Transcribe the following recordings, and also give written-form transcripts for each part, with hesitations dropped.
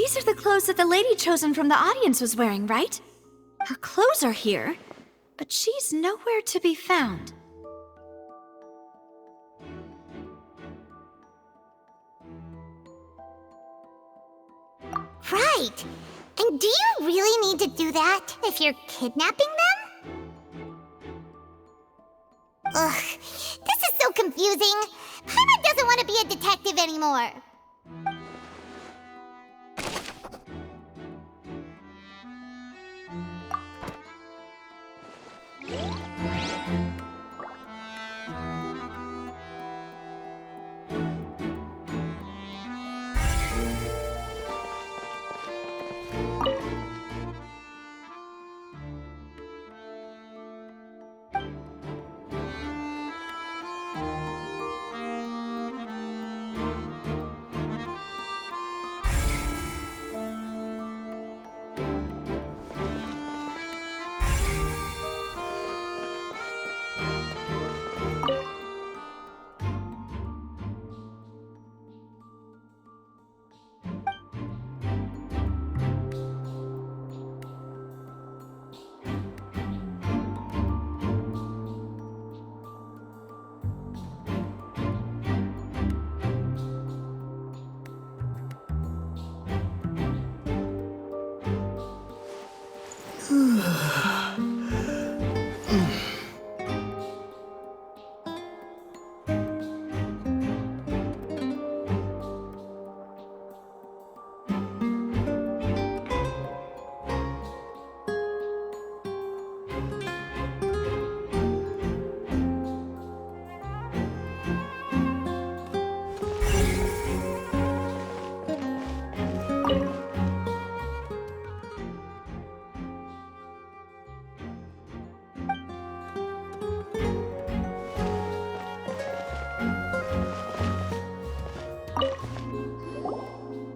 These are the clothes that the lady chosen from the audience was wearing, right? Her clothes are here, but she's nowhere to be found. Right. And do you really need to do that if you're kidnapping them? Ugh, this is so confusing. Paimon doesn't want to be a detective anymore.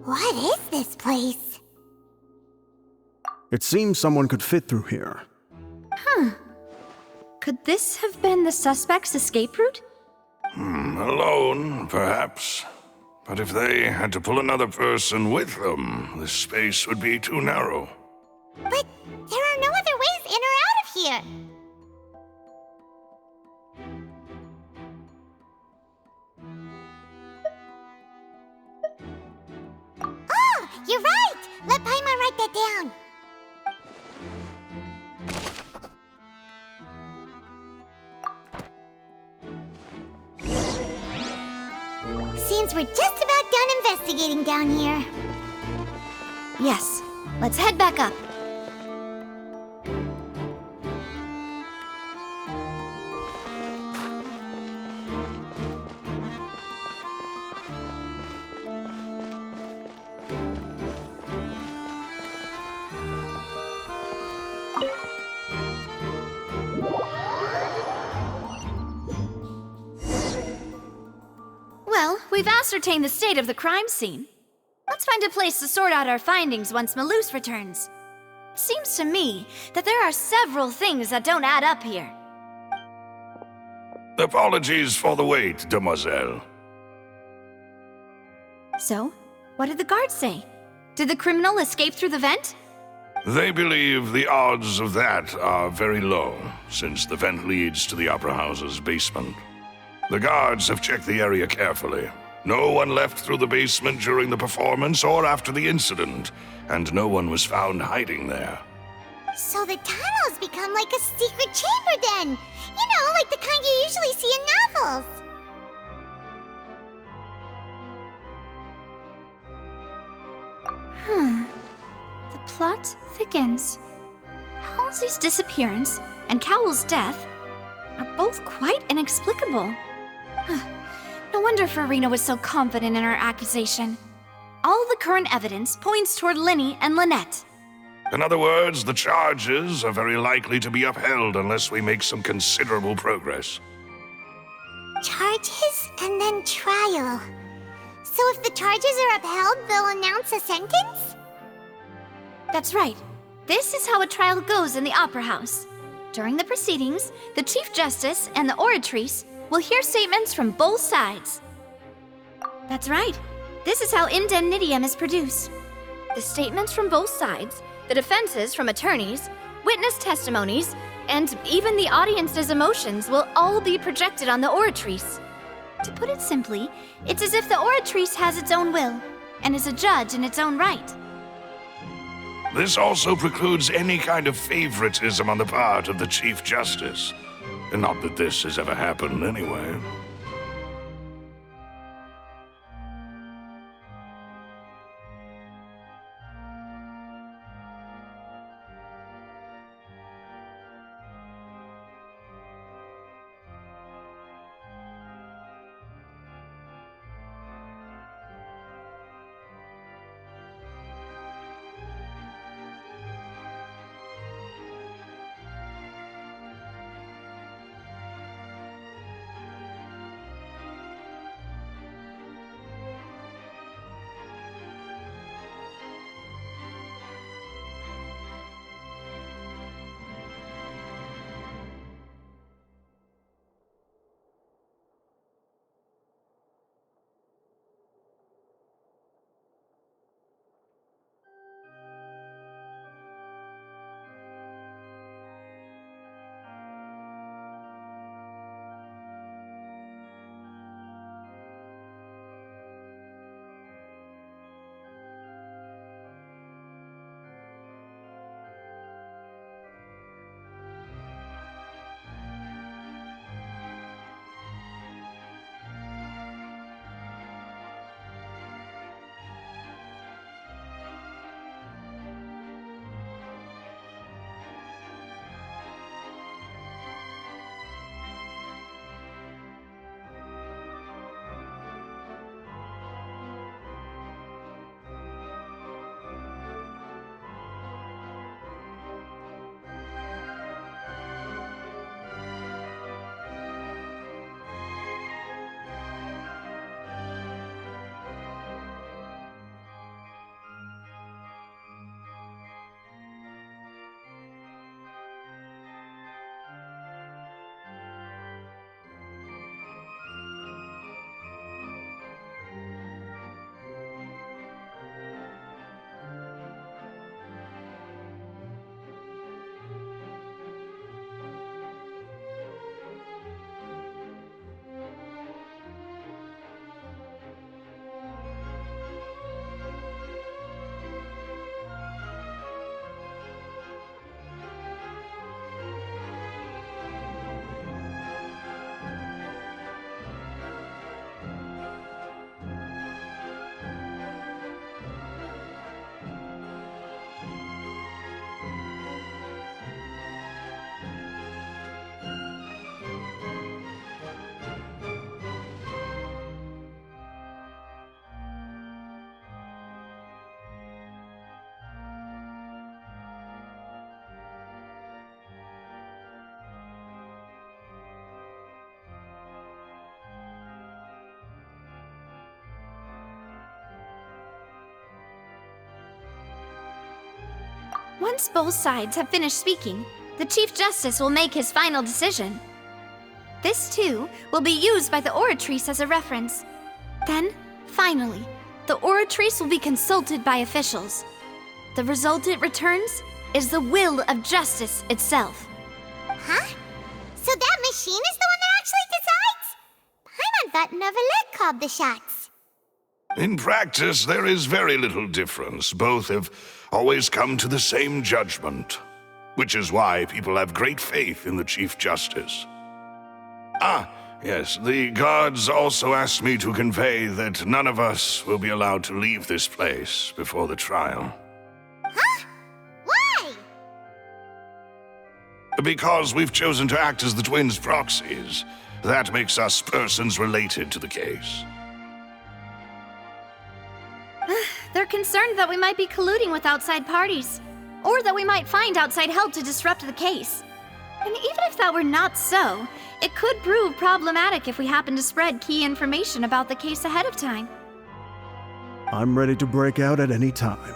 What is this place? It seems someone could fit through here. Could this have been the suspect's escape route? Alone, perhaps. But if they had to pull another person with them, the space would be too narrow. But there are no other ways in or out of here. Oh, you're right! Let Paimon write that down. Seems we're just about done investigating down here. Yes. Let's head back up. Well, we've ascertained the state of the crime scene. Let's find a place to sort out our findings once Malus returns. It seems to me that there are several things that don't add up here. Apologies for the wait, demoiselle. So, what did the guards say? Did the criminal escape through the vent? They believe the odds of that are very low, since the vent leads to the Opera House's basement. The guards have checked the area carefully. No one left through the basement during the performance or after the incident, and no one was found hiding there. So the tunnels become like a secret chamber then! You know, like the kind you usually see in novels! The plot thickens. Halsey's disappearance and Cowell's death are both quite inexplicable. No wonder Farina was so confident in her accusation. All the current evidence points toward Linny and Lynette. In other words, the charges are very likely to be upheld unless we make some considerable progress. Charges and then trial. So if the charges are upheld, they'll announce a sentence? That's right. This is how a trial goes in the Opera House. During the proceedings, the Chief Justice and the Oratrice will hear statements from both sides. That's right. This is how indemnitium is produced. The statements from both sides, the defenses from attorneys, witness testimonies, and even the audience's emotions will all be projected on the oratrice. To put it simply, it's as if the oratrice has its own will, and is a judge in its own right. This also precludes any kind of favoritism on the part of the Chief Justice. And not that this has ever happened anyway. Once both sides have finished speaking, the Chief Justice will make his final decision. This, too, will be used by the oratrice as a reference. Then, finally, the oratrice will be consulted by officials. The result it returns is the will of justice itself. Huh? So that machine is the one that actually decides? Paimon thought Neverlet called the shots. In practice, there is very little difference. Both have always come to the same judgment, which is why people have great faith in the Chief Justice. Ah, yes, the guards also asked me to convey that none of us will be allowed to leave this place before the trial. Huh? Why? Because we've chosen to act as the twins' proxies. That makes us persons related to the case. They're concerned that we might be colluding with outside parties, or that we might find outside help to disrupt the case. And even if that were not so, it could prove problematic if we happen to spread key information about the case ahead of time. I'm ready to break out at any time.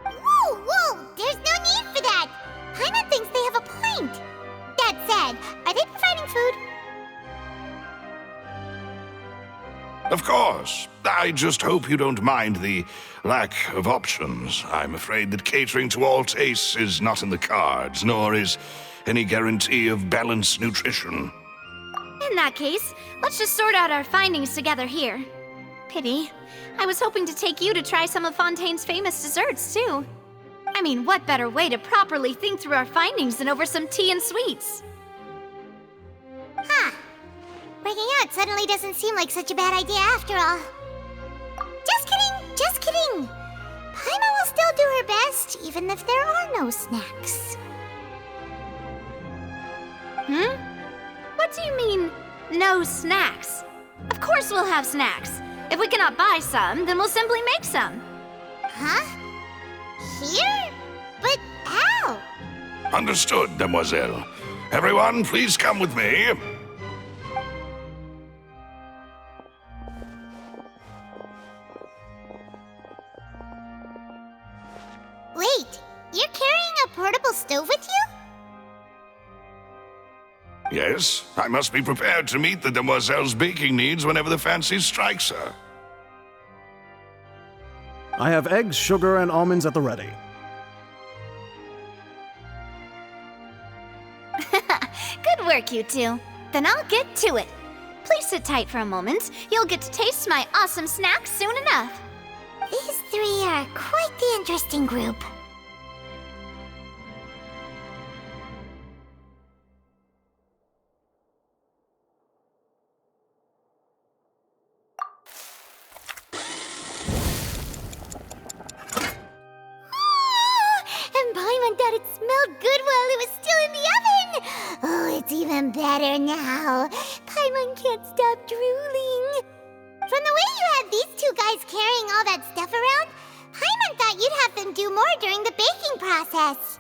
Whoa! There's no need for that! Paimon thinks they have a point. That said, are they providing food? Of course. I just hope you don't mind the lack of options. I'm afraid that catering to all tastes is not in the cards, nor is any guarantee of balanced nutrition. In that case, let's just sort out our findings together here. Pity. I was hoping to take you to try some of Fontaine's famous desserts, too. I mean, what better way to properly think through our findings than over some tea and sweets? Huh. Breaking out suddenly doesn't seem like such a bad idea after all. Just kidding, just kidding. Paimon will still do her best, even if there are no snacks. What do you mean, no snacks? Of course we'll have snacks. If we cannot buy some, then we'll simply make some. Huh? Here? But how? Understood, Demoiselle. Everyone, please come with me. Wait, you're carrying a portable stove with you? Yes, I must be prepared to meet the Demoiselle's baking needs whenever the fancy strikes her. I have eggs, sugar, and almonds at the ready. Good work, you two. Then I'll get to it. Please sit tight for a moment. You'll get to taste my awesome snacks soon enough. These three are quite the interesting group. And Paimon thought it smelled good while it was still in the oven. Oh, it's even better now. Paimon can't stop drooling. From the way you had these two guys carrying all that stuff around, Paimon thought you'd have them do more during the baking process.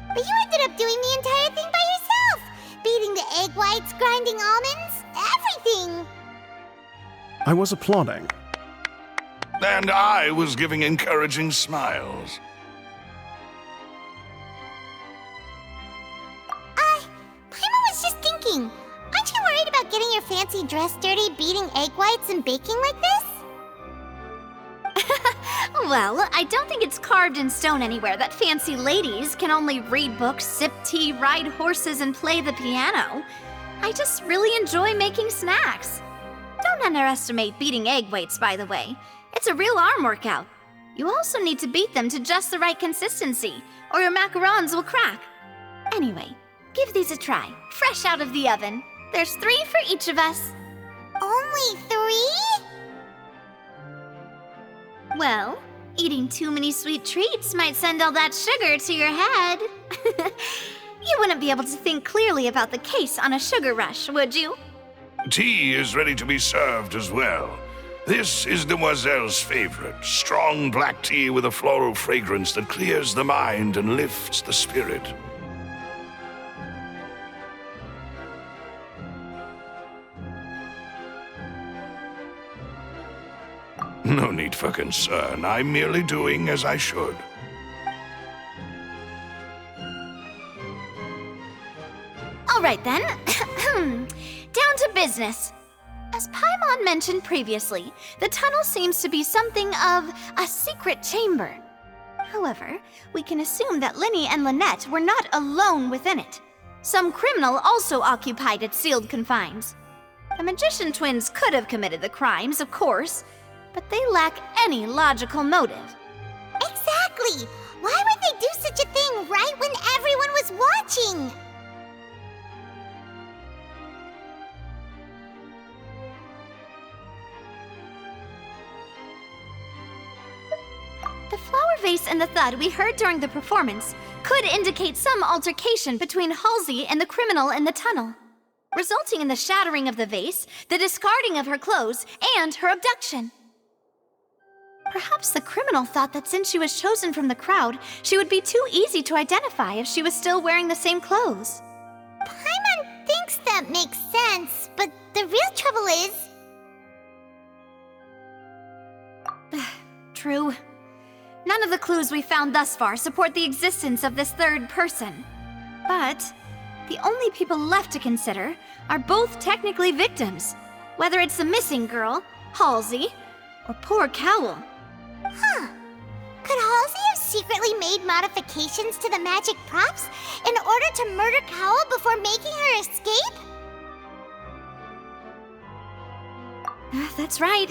But you ended up doing the entire thing by yourself. Beating the egg whites, grinding almonds, everything. I was applauding. And I was giving encouraging smiles. Paimon was just thinking, aren't you worried about getting your fancy dress dirty beating egg whites and baking like this? Well, I don't think it's carved in stone anywhere that fancy ladies can only read books, sip tea, ride horses, and play the piano. I just really enjoy making snacks. Don't underestimate beating egg whites, by the way. It's a real arm workout. You also need to beat them to just the right consistency, or your macarons will crack. Anyway, give these a try, fresh out of the oven. There's 3 for each of us. Only 3? Well, eating too many sweet treats might send all that sugar to your head. You wouldn't be able to think clearly about the case on a sugar rush, would you? Tea is ready to be served as well. This is Demoiselle's favorite, strong black tea with a floral fragrance that clears the mind and lifts the spirit. No need for concern. I'm merely doing as I should. All right then. Down to business. As Paimon mentioned previously, the tunnel seems to be something of a secret chamber. However, we can assume that Linny and Lynette were not alone within it. Some criminal also occupied its sealed confines. The magician twins could have committed the crimes, of course, but they lack any logical motive. Exactly! Why would they do such a thing right when everyone was watching? The flower vase and the thud we heard during the performance could indicate some altercation between Halsey and the criminal in the tunnel, resulting in the shattering of the vase, the discarding of her clothes, and her abduction. Perhaps the criminal thought that since she was chosen from the crowd, she would be too easy to identify if she was still wearing the same clothes. Paimon thinks that makes sense, but the real trouble is... True. None of the clues we found thus far support the existence of this third person. But the only people left to consider are both technically victims, Whether it's the missing girl, Halsey, or poor Cowl. Huh. Could Halsey have secretly made modifications to the magic props in order to murder Cowl before making her escape? That's right.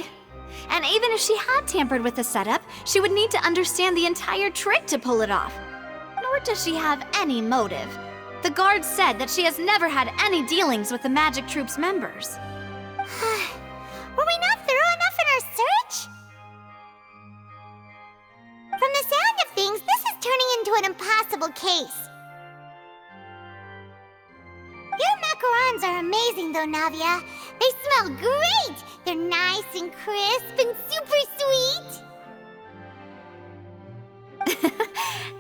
And even if she had tampered with the setup, she would need to understand the entire trick to pull it off. Nor does she have any motive. The guard said that she has never had any dealings with the magic troop's members. Were we not thorough enough in our search? From the sound of things, this is turning into an impossible case. Your macarons are amazing, though, Navia. They smell great! They're nice and crisp and super sweet!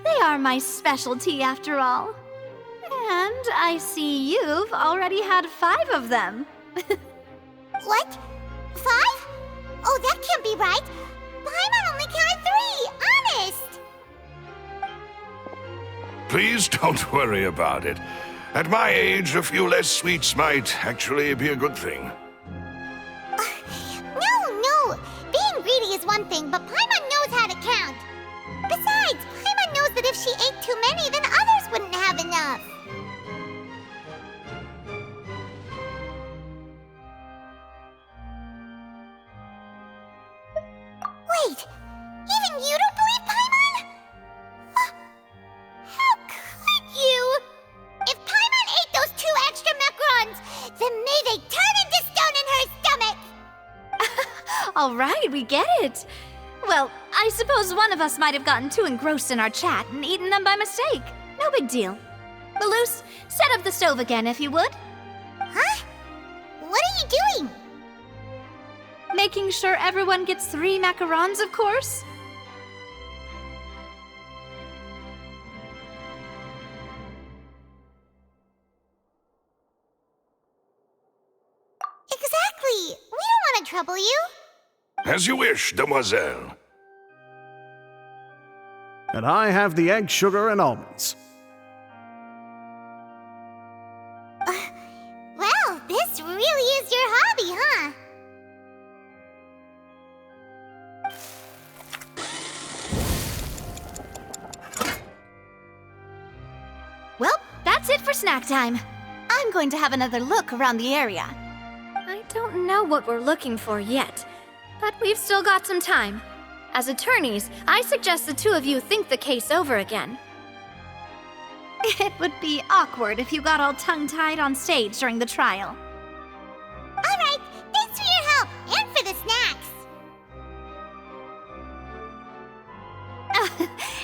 They are my specialty, after all. And I see you've already had 5 of them. What? 5? Oh, that can't be right! Paimon only counted 3, honest! Please don't worry about it. At my age, a few less sweets might actually be a good thing. No! Being greedy is one thing, but Paimon knows how to count. Besides, Paimon knows that if she ate too many, then others wouldn't have enough. Wait! Even you don't believe Paimon? How could you? If Paimon ate those 2 extra macarons, then may they turn into stone in her stomach! All right, we get it. Well, I suppose one of us might have gotten too engrossed in our chat and eaten them by mistake. No big deal. Maloose, set up the stove again if you would. Huh? What are you doing? Making sure everyone gets 3 macarons, of course. Exactly! We don't want to trouble you. As you wish, demoiselle. And I have the egg, sugar, and almonds. Well, this really is your hobby, huh? Well, that's it for snack time. I'm going to have another look around the area. I don't know what we're looking for yet, but we've still got some time. As attorneys, I suggest the 2 of you think the case over again. It would be awkward if you got all tongue-tied on stage during the trial. All right, thanks for your help and for the snacks.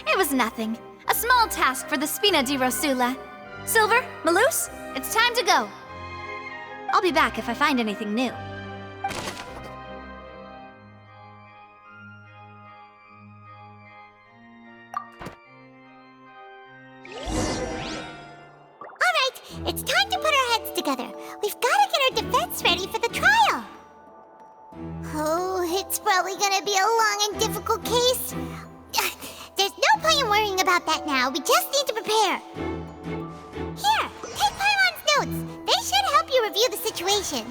It was nothing. A small task for the Spina di Rosula. Silver, Maloose, it's time to go. I'll be back if I find anything new. All right, it's time to put our heads together. We've got to get our defense ready for the trial. Oh, it's probably gonna be a long and difficult case. There's no point in worrying about that now. We just need to prepare. Here, take Paimon's notes. They should help you review the situation.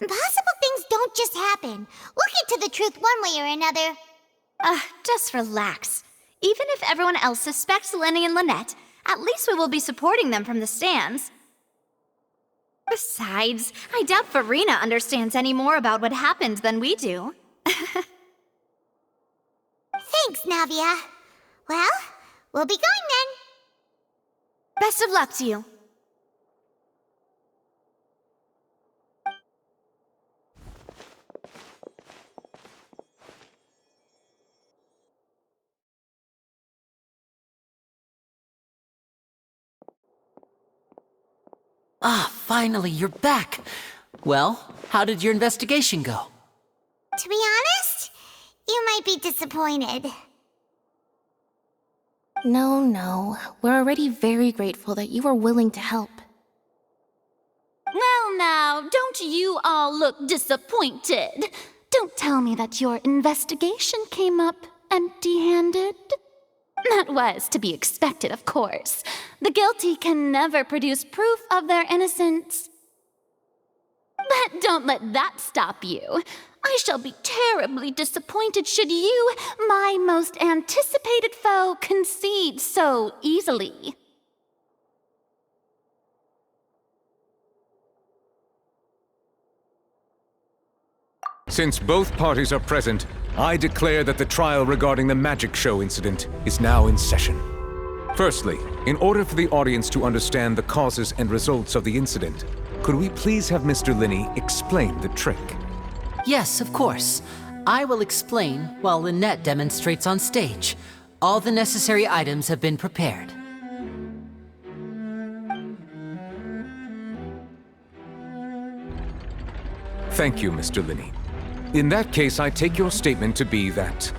Impossible things don't just happen. We'll get to the truth one way or another. Just relax. Even if everyone else suspects Lenny and Lynette, at least we will be supporting them from the stands. Besides, I doubt Farina understands any more about what happened than we do. Thanks, Navia. Well, we'll be going then. Best of luck to you. Ah, finally, you're back. Well, how did your investigation go? To be honest, you might be disappointed. No. We're already very grateful that you were willing to help. Well now, don't you all look disappointed. Don't tell me that your investigation came up empty-handed. That was to be expected, of course. The guilty can never produce proof of their innocence. But don't let that stop you. I shall be terribly disappointed should you, my most anticipated foe, concede so easily. Since both parties are present, I declare that the trial regarding the magic show incident is now in session. Firstly, in order for the audience to understand the causes and results of the incident, could we please have Mr. Linney explain the trick? Yes, of course. I will explain while Lynette demonstrates on stage. All the necessary items have been prepared. Thank you, Mr. Linney. In that case, I take your statement to be that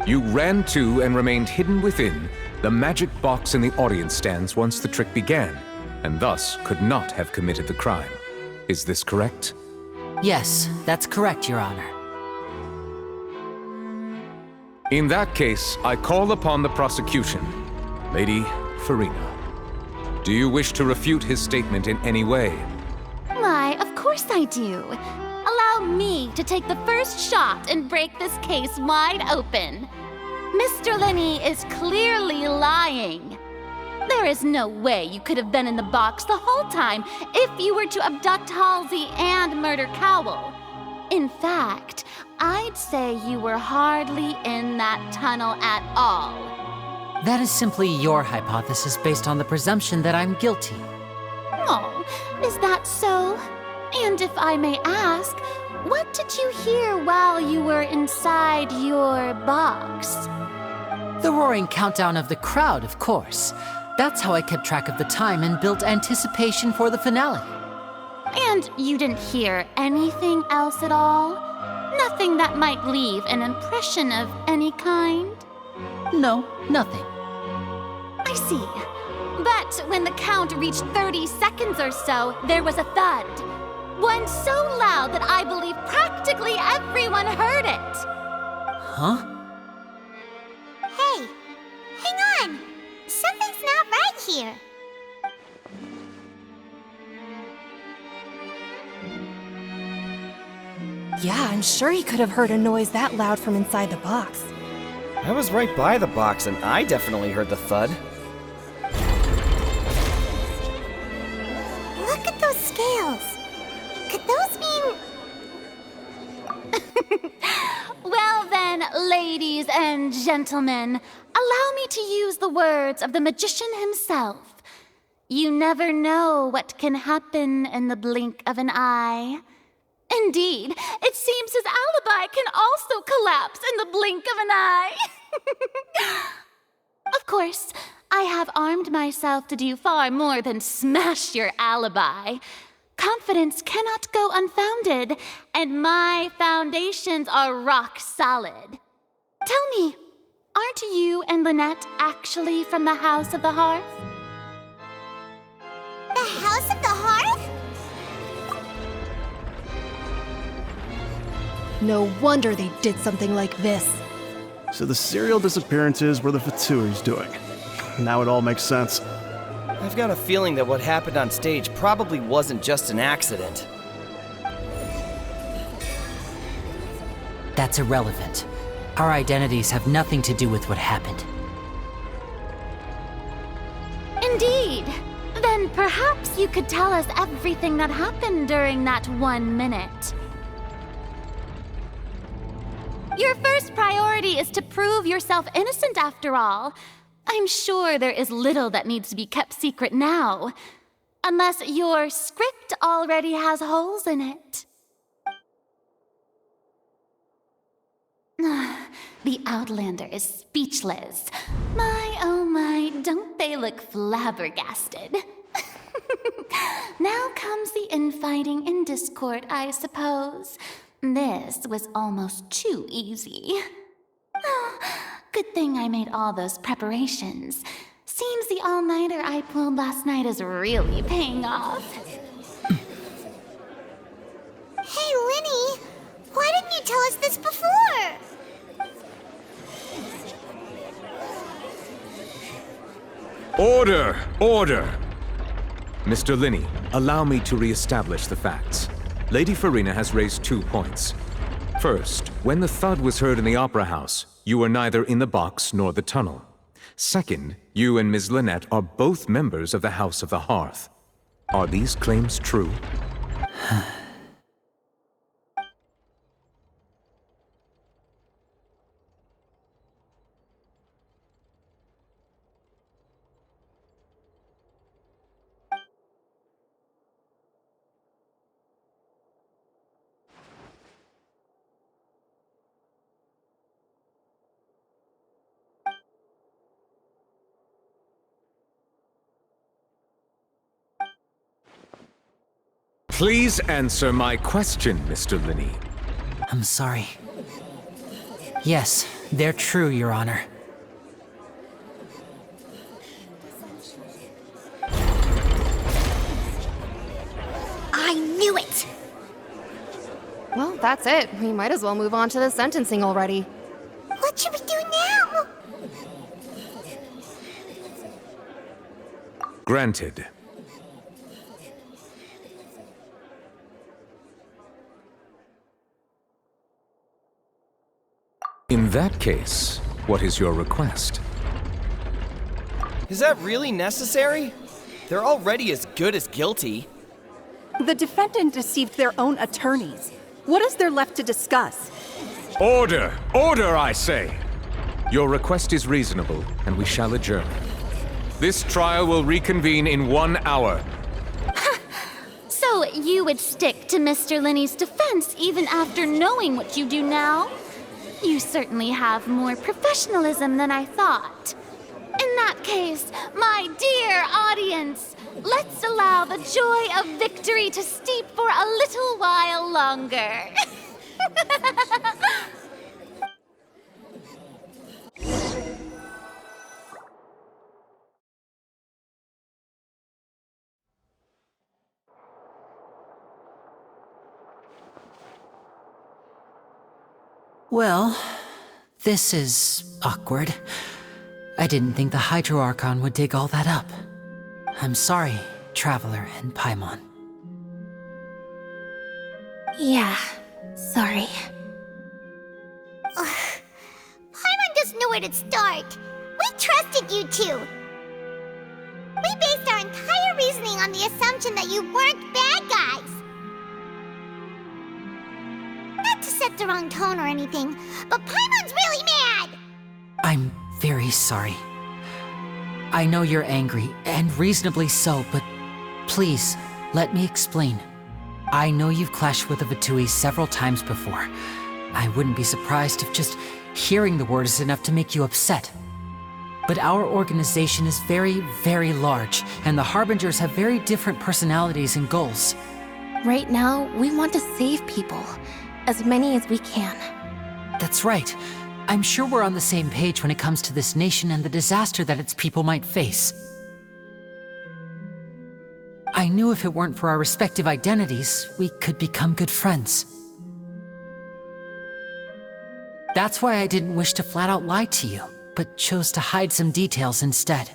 you ran to and remained hidden within the magic box in the audience stands once the trick began, and thus could not have committed the crime. Is this correct? Yes, that's correct, Your Honor. In that case, I call upon the prosecution. Lady Farina, do you wish to refute his statement in any way? Why, of course I do. Allow me to take the first shot and break this case wide open. Mr. Linney is clearly lying. There is no way you could have been in the box the whole time if you were to abduct Halsey and murder Cowell. In fact, I'd say you were hardly in that tunnel at all. That is simply your hypothesis based on the presumption that I'm guilty. Oh, is that so? And if I may ask, what did you hear while you were inside your box? The roaring countdown of the crowd, of course. That's how I kept track of the time and built anticipation for the finale. And you didn't hear anything else at all? Nothing that might leave an impression of any kind? No, nothing. I see. But when the count reached 30 seconds or so, there was a thud. One so loud that I believe practically everyone heard it. Huh? Hey, hang on. Something's not right here. Yeah, I'm sure he could have heard a noise that loud from inside the box. I was right by the box and I definitely heard the thud. Look at those scales. Could those mean... Well then, ladies and gentlemen, allow me to use the words of the magician himself. You never know what can happen in the blink of an eye. Indeed, it seems his alibi can also collapse in the blink of an eye. Of course, I have armed myself to do far more than smash your alibi. Confidence cannot go unfounded, and my foundations are rock solid. Tell me, aren't you and Lynette actually from the House of the Hearth? The House of the Hearth? No wonder they did something like this. So the serial disappearances were the Fatsui's doing. Now it all makes sense. I've got a feeling that what happened on stage probably wasn't just an accident. that's irrelevant. Our identities have nothing to do with what happened. Indeed. Then perhaps you could tell us everything that happened during that 1 minute. Your first priority is to prove yourself innocent after all. I'm sure there is little that needs to be kept secret now. Unless your script already has holes in it. The Outlander is speechless. My, oh my, don't they look flabbergasted? Now comes the infighting and discord, I suppose. This was almost too easy. Good thing I made all those preparations. Seems the all-nighter I pulled last night is really paying off. Hey, Linny, why didn't you tell us this before? Order! Order! Mr. Linney, allow me to re-establish the facts. Lady Farina has raised 2 points. First, when the thud was heard in the Opera House, you were neither in the box nor the tunnel. Second, you and Ms. Lynette are both members of the House of the Hearth. Are these claims true? Please answer my question, Mr. Linney. I'm sorry. Yes, they're true, Your Honor. I knew it! Well, that's it. We might as well move on to the sentencing already. What should we do now? Granted. In that case, what is your request? Is that really necessary? They're already as good as guilty. The defendant deceived their own attorneys. What is there left to discuss? Order! Order, I say! Your request is reasonable, and we shall adjourn. This trial will reconvene in 1 hour. So you would stick to Mr. Linney's defense even after knowing what you do now? You certainly have more professionalism than I thought. In that case, my dear audience, let's allow the joy of victory to steep for a little while longer. Well, this is awkward. I didn't think the Hydro Archon would dig all that up. I'm sorry, Traveler and Paimon. Yeah, sorry. Paimon doesn't know where to start. We trusted you two. We based our entire reasoning on the assumption that you weren't bad guys. Not to set the wrong tone or anything, but Paimon's really mad! I'm very sorry. I know you're angry, and reasonably so, but please, let me explain. I know you've clashed with the Vatui several times before. I wouldn't be surprised if just hearing the word is enough to make you upset. But our organization is very, very large, and the Harbingers have very different personalities and goals. Right now, we want to save people. As many as we can. That's right. I'm sure we're on the same page when it comes to this nation and the disaster that its people might face. I knew if it weren't for our respective identities, we could become good friends. That's why I didn't wish to flat out lie to you, but chose to hide some details instead.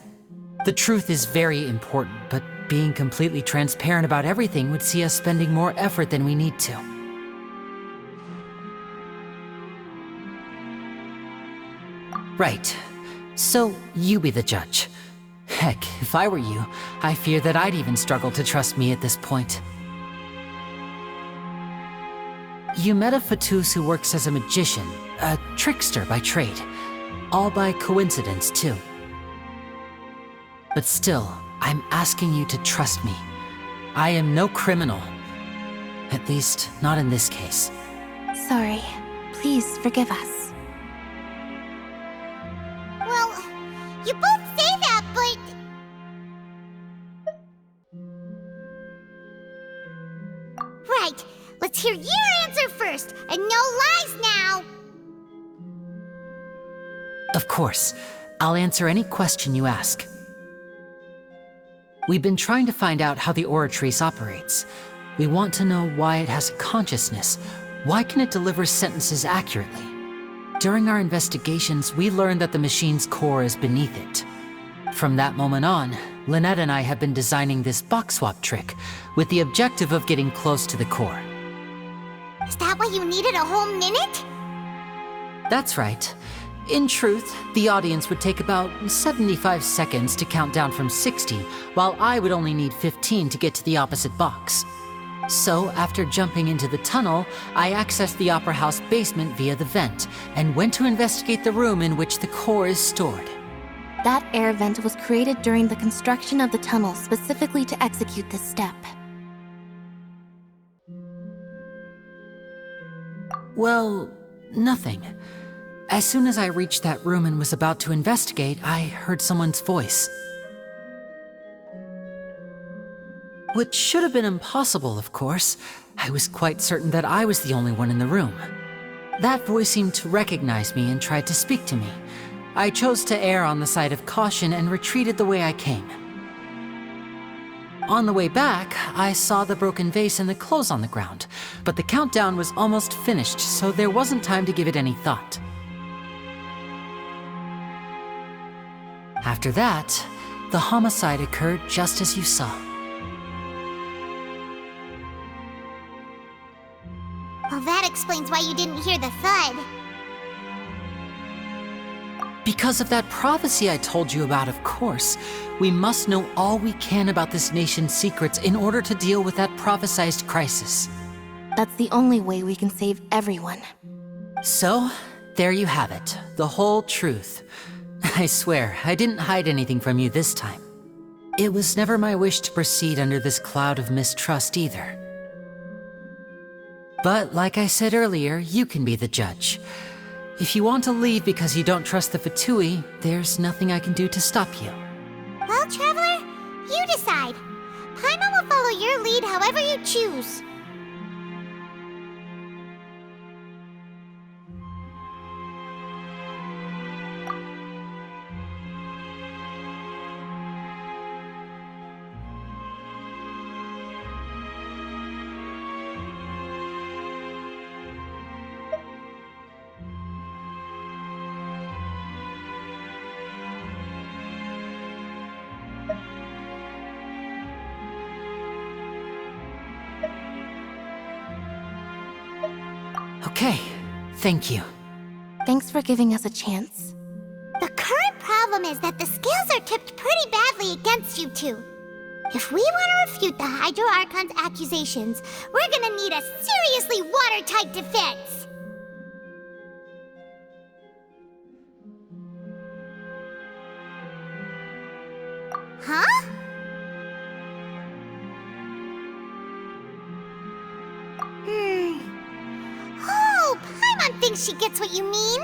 The truth is very important, but being completely transparent about everything would see us spending more effort than we need to. Right. So, you be the judge. Heck, if I were you, I fear that I'd even struggle to trust me at this point. You met a Fatus who works as a magician, a trickster by trade. All by coincidence, too. But still, I'm asking you to trust me. I am no criminal. At least, not in this case. Sorry. Please forgive us. Well, you both say that, but... Right. Let's hear your answer first, and no lies now! Of course. I'll answer any question you ask. We've been trying to find out how the Oratrice operates. We want to know why it has a consciousness. Why can it deliver sentences accurately? During our investigations, we learned that the machine's core is beneath it. From that moment on, Lynette and I have been designing this box swap trick with the objective of getting close to the core. Is that why you needed a whole minute? That's right. In truth, the audience would take about 75 seconds to count down from 60, while I would only need 15 to get to the opposite box. So, after jumping into the tunnel, I accessed the Opera House basement via the vent, and went to investigate the room in which the core is stored. That air vent was created during the construction of the tunnel specifically to execute this step. Well, nothing. As soon as I reached that room and was about to investigate, I heard someone's voice. Which should have been impossible, of course. I was quite certain that I was the only one in the room. That voice seemed to recognize me and tried to speak to me. I chose to err on the side of caution and retreated the way I came. On the way back, I saw the broken vase and the clothes on the ground, but the countdown was almost finished, so there wasn't time to give it any thought. After that, the homicide occurred just as you saw. Well, that explains why you didn't hear the thud. Because of that prophecy I told you about, of course. We must know all we can about this nation's secrets in order to deal with that prophesized crisis. That's the only way we can save everyone. So, there you have it. The whole truth. I swear, I didn't hide anything from you this time. It was never my wish to proceed under this cloud of mistrust either. But like I said earlier, you can be the judge. If you want to leave because you don't trust the Fatui, there's nothing I can do to stop you. Well, Traveler, you decide. Paimon will follow your lead however you choose. Okay, thank you. Thanks for giving us a chance. The current problem is that the scales are tipped pretty badly against you two. If we want to refute the Hydro Archon's accusations, we're gonna need a seriously watertight defense. Huh? Oh, Paimon thinks she gets what you mean.